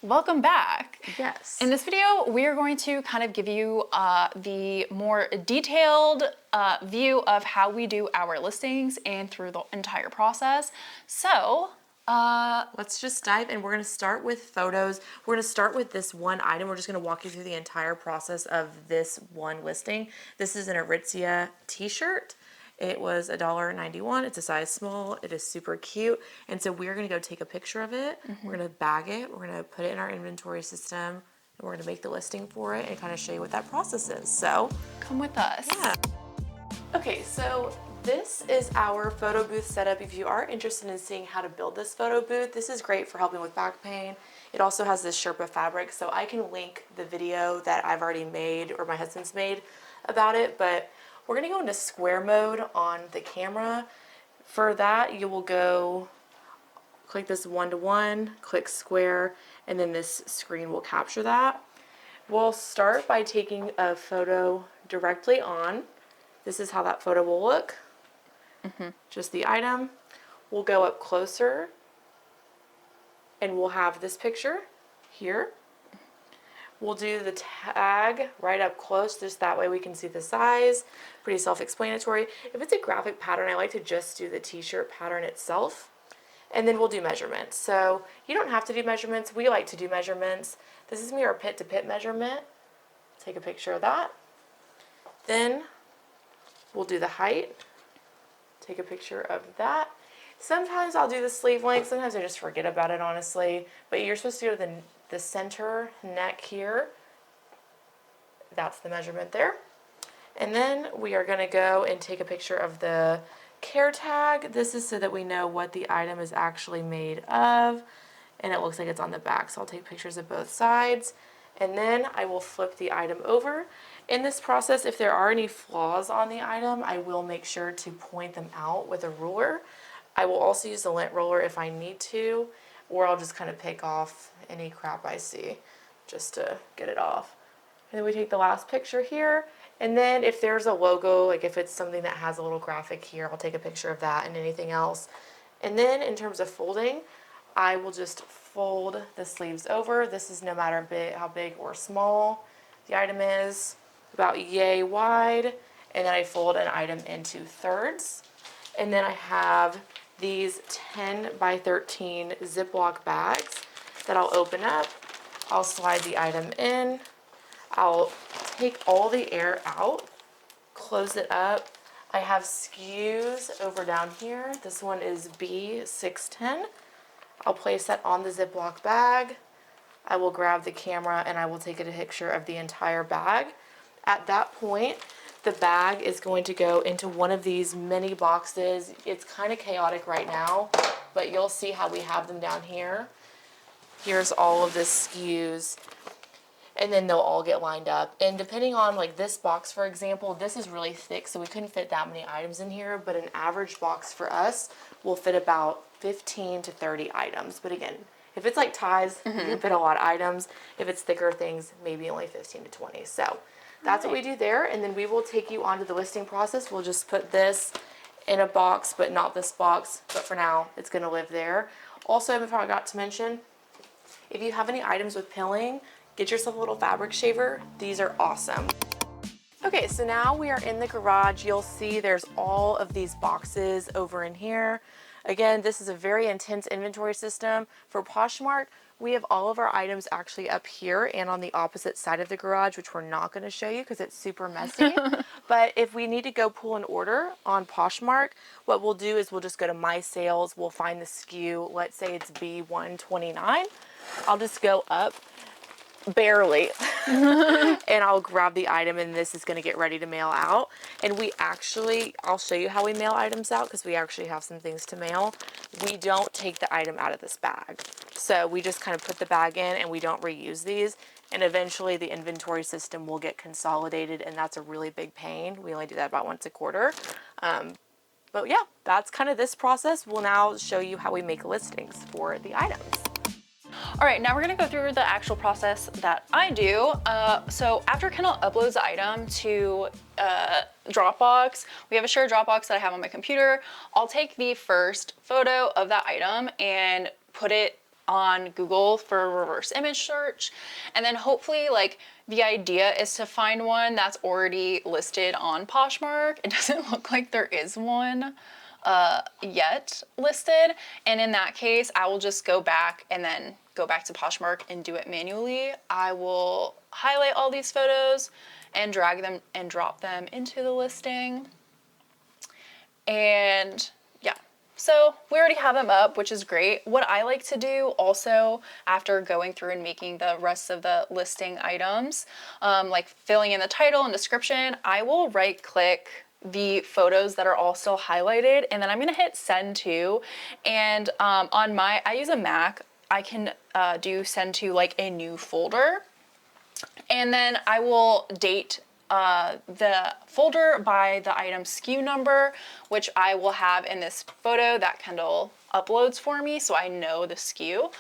welcome back. Yes. In this video, we are going to kind of give you the more detailed view of how we do our listings and through the entire process. So let's just dive in. We're going to start with photos. We're going to start with this one item. We're just going to walk you through the entire process of this one listing. This is an Aritzia t-shirt. It was $1.91. It's a size small. It is super cute. And so we're going to go take a picture of it. We're going to bag it. We're going to put it in our inventory system. And we're going to make the listing for it and kind of show you what that process is. So come with us. Yeah. Okay, so this is our photo booth setup. If you are interested in seeing how to build this photo booth, this is great for helping with back pain. It also has this Sherpa fabric, so I can link the video that I've already made or my husband's made about it, but we're gonna go into square mode on the camera. For that, you will go click this 1-to-1, click square, and then this screen will capture that. We'll start by taking a photo directly on. This is how that photo will look. Just the item. We'll go up closer and we'll have this picture here. We'll do the tag right up close, just that way we can see the size. Pretty self-explanatory. If it's a graphic pattern, I like to just do the t-shirt pattern itself. And then we'll do measurements. So you don't have to do measurements. We like to do measurements. This is our pit-to-pit measurement. Take a picture of that. Then we'll do the height. Take a picture of that. Sometimes I'll do the sleeve length. Sometimes I just forget about it, honestly. But you're supposed to go to the center neck here. That's the measurement there. And then we are going to go and take a picture of the care tag. This is so that we know what the item is actually made of. And it looks like it's on the back. So I'll take pictures of both sides. And then I will flip the item over. In this process, if there are any flaws on the item, I will make sure to point them out with a ruler. I will also use the lint roller if I need to, or I'll just kind of pick off any crap I see just to get it off. And then we take the last picture here. And then if there's a logo, like if it's something that has a little graphic here, I'll take a picture of that and anything else. And then in terms of folding, I will just fold the sleeves over. This is no matter how big or small the item is, about yay wide. And then I fold an item into thirds. And then I have these 10 by 13 Ziploc bags that I'll open up. I'll slide the item in. I'll take all the air out, close it up. I have SKUs over down here. This one is B610. I'll place that on the Ziploc bag. I will grab the camera and I will take a picture of the entire bag. At that point, the bag is going to go into one of these mini boxes. It's kind of chaotic right now, but you'll see how we have them down here. Here's all of the SKUs, and then they'll all get lined up. And depending on like this box, for example, this is really thick, so we couldn't fit that many items in here, but an average box for us will fit about 15 to 30 items. But again, if it's like ties, you can fit a lot of items. If it's thicker things, maybe only 15 to 20. So that's what we do there, and then we will take you onto the listing process. We'll just put this in a box, but not this box, but for now, it's gonna live there. Also, I forgot to mention, if you have any items with pilling, get yourself a little fabric shaver. These are awesome. Okay, so now we are in the garage. You'll see there's all of these boxes over in here. Again, this is a very intense inventory system. For Poshmark, we have all of our items actually up here and on the opposite side of the garage, which we're not going to show you because it's super messy. But if we need to go pull an order on Poshmark, what we'll do is we'll just go to My Sales. We'll find the SKU. Let's say it's B129. I'll just go up barely and I'll grab the item, and this is going to get ready to mail out. And I'll show you how we mail items out because we actually have some things to mail. We don't take the item out of this bag. So we just kind of put the bag in and we don't reuse these. And eventually the inventory system will get consolidated, and that's a really big pain. We only do that about once a quarter. But yeah, that's kind of this process. We'll now show you how we make listings for the items. All right, now we're gonna go through the actual process that I do. So after Kendall uploads the item to Dropbox, we have a shared Dropbox that I have on my computer. I'll take the first photo of that item and put it on Google for reverse image search. And then hopefully like the idea is to find one that's already listed on Poshmark. It doesn't look like there is one yet listed. And in that case, I will just go back and then go back to Poshmark and do it manually. I will highlight all these photos and drag them and drop them into the listing. And yeah, so we already have them up, which is great. What I like to do also after going through and making the rest of the listing items, like filling in the title and description, I will right click the photos that are all still highlighted, and then I'm gonna hit send to. And I use a Mac, I can do send to like a new folder, and then I will date the folder by the item SKU number, which I will have in this photo that Kendall uploads for me, so I know the SKU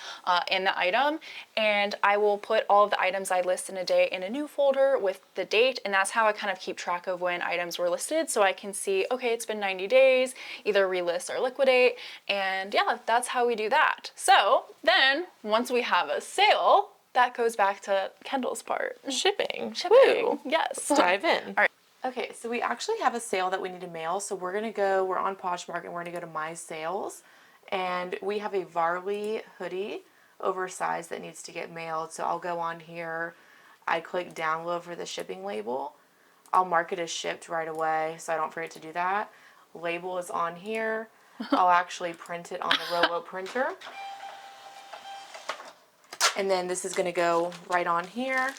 in the item. And I will put all of the items I list in a day in a new folder with the date, and that's how I kind of keep track of when items were listed, so I can see, okay, it's been 90 days, either relist or liquidate. And yeah, that's how we do that. So then once we have a sale, that goes back to Kendall's part. Shipping. Woo. Yes. Let's dive in. All right. Okay, so we actually have a sale that we need to mail. So we're on Poshmark and we're gonna go to My Sales. And we have a Varley hoodie, oversized, that needs to get mailed. So I'll go on here, I click download for the shipping label. I'll mark it as shipped right away so I don't forget to do that. Label is on here. I'll actually print it on the Robo printer. And then this is going to go right on here.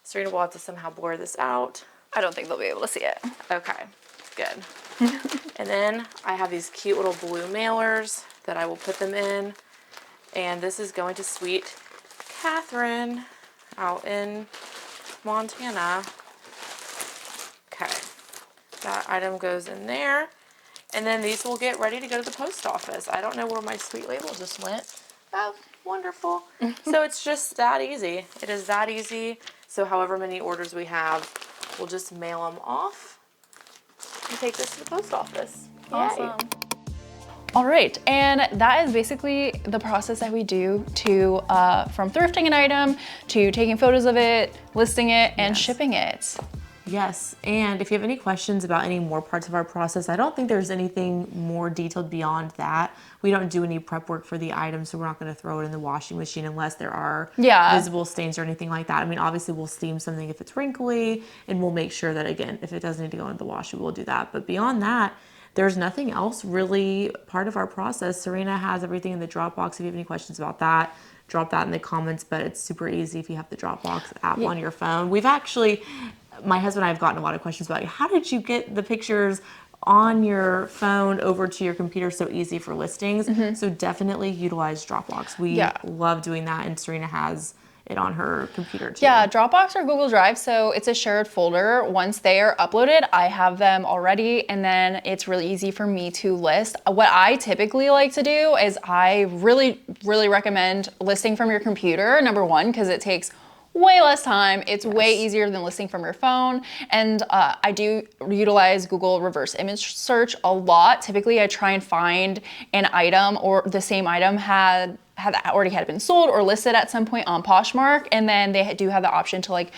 Serena will have to somehow blur this out. I don't think they'll be able to see it. Okay, good. And then I have these cute little blue mailers that I will put them in. And this is going to Sweet Catherine out in Montana. Okay, that item goes in there. And then these will get ready to go to the post office. I don't know where my sweet label just went. Oh, wonderful. So it's just that easy. It is that easy. So however many orders we have, we'll just mail them off and take this to the post office. Awesome. Yay. All right, and that is basically the process that we do to from thrifting an item to taking photos of it, listing it, and shipping it. Yes, and if you have any questions about any more parts of our process, I don't think there's anything more detailed beyond that. We don't do any prep work for the item, so we're not going to throw it in the washing machine unless there are visible stains or anything like that. I mean, obviously we'll steam something if it's wrinkly, and we'll make sure that, again, if it does need to go in the wash, we will do that. But beyond that, there's nothing else really part of our process. Serena has everything in the Dropbox. If you have any questions about that, drop that in the comments, but it's super easy if you have the Dropbox app on your phone. We've actually... My husband and I have gotten a lot of questions about, how did you get the pictures on your phone over to your computer so easy for listings? So definitely utilize Dropbox. We love doing that, and Serena has it on her computer too. Yeah, Dropbox or Google Drive, so it's a shared folder. Once they are uploaded, I have them already, and then it's really easy for me to list. What I typically like to do is I really recommend listing from your computer, number one, because it takes way less time. It's way easier than listing from your phone. And I do utilize Google reverse image search a lot. Typically, I try and find an item or the same item had been sold or listed at some point on Poshmark, and then they do have the option to like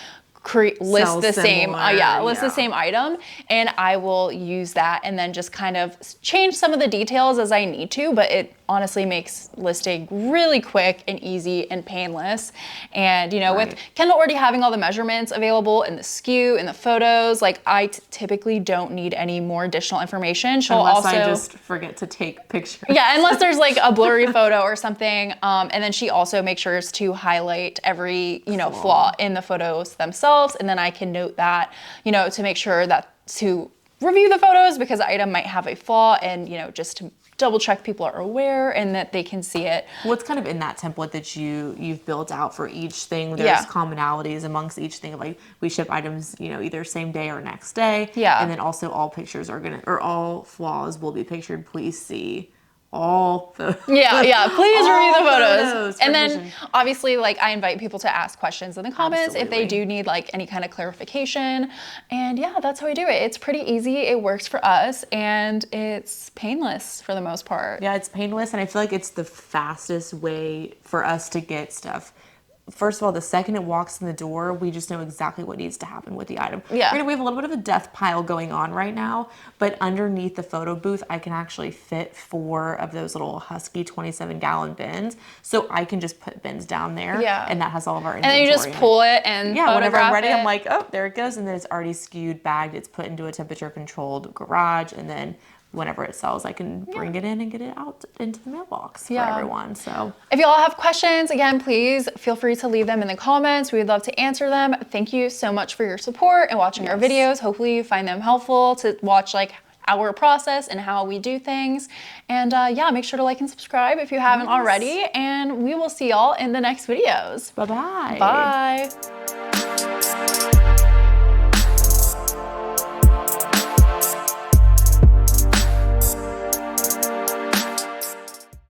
list the same item, and I will use that and then just kind of change some of the details as I need to, but it honestly makes listing really quick and easy and painless. And you know, with Kendall already having all the measurements available in the SKU and the photos, like I typically don't need any more additional information. Unless I just forget to take pictures. Yeah, unless there's like a blurry photo or something. And then she also makes sure to highlight every, flaw in the photos themselves. And then I can note that, to make sure that to review the photos because the item might have a flaw, and, just to double check people are aware and that they can see it. What's kind of in that template that you've built out for each thing? There's commonalities amongst each thing. Like we ship items, either same day or next day. Yeah. And then also all pictures all flaws will be pictured. Please see all photos. Yeah, please review the photos. And then Permission. obviously, like, I invite people to ask questions in the comments if they Absolutely. do need like any kind of clarification. And yeah, that's how we do it. It's pretty easy. It works for us and it's painless for the most part. Yeah, it's painless, and I feel like it's the fastest way for us to get stuff. First of all, the second it walks in the door, we just know exactly what needs to happen with the item. Yeah. We have a little bit of a death pile going on right now, but underneath the photo booth, I can actually fit 4 of those little Husky 27-gallon bins. So I can just put bins down there, Yeah. and that has all of our And inventory. then you just pull it and yeah, whenever I'm ready, it. I'm like, oh, there it goes, and then it's already skewed, bagged, it's put into a temperature-controlled garage, and then whenever it sells, I can bring it in and get it out into the mailbox for everyone. So if you all have questions, again, please feel free to leave them in the comments. We would love to answer them. Thank you so much for your support and watching our videos. Hopefully you find them helpful to watch like our process and how we do things. And yeah, make sure to like and subscribe if you haven't already. And we will see y'all in the next videos. bye-bye. Bye.